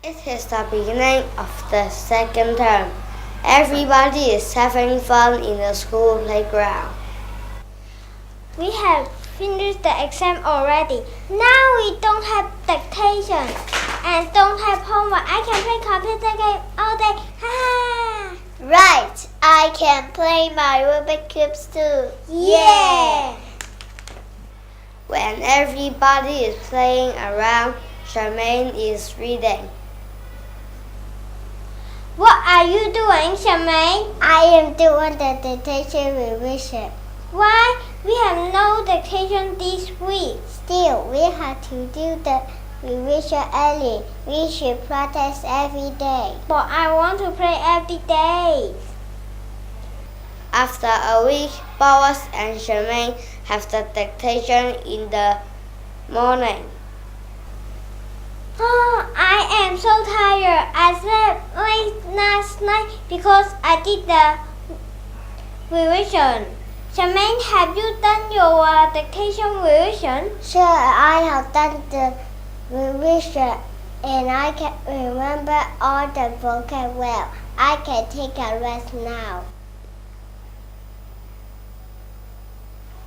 It is the beginning of the second term. Everybody is having fun in the school playground. We have finished the exam already. Now we don't have dictation and don't have homework. I can play computer game all day. Ha! Right, I can play my Rubik's cubes too. Yeah! When everybody is playing around, Charmaine is reading. What are you doing, Charmaine? I am doing the dictation revision. Why? We have no dictation this week. Still, we have to do the revision early. We should practice every day. But I want to play every day. After a week, Boaz and Charmaine have the dictation in the morning. Oh, I am so tired. I slept late last night because I did the revision. Charmaine, have you done your dictation revision? Sure, I have done the revision and I can remember all the vocab well. I can take a rest now.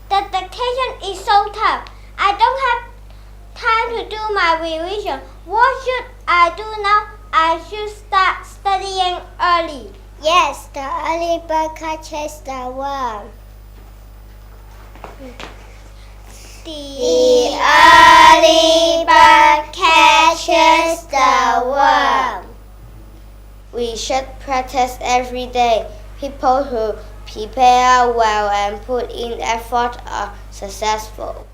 The dictation is so tough. I don't have time to do my revision. What should I do now? I should start studying early. Yes, the early bird catches the worm. The early bird catches the worm. We should practice every day. People who prepare well and put in effort are successful.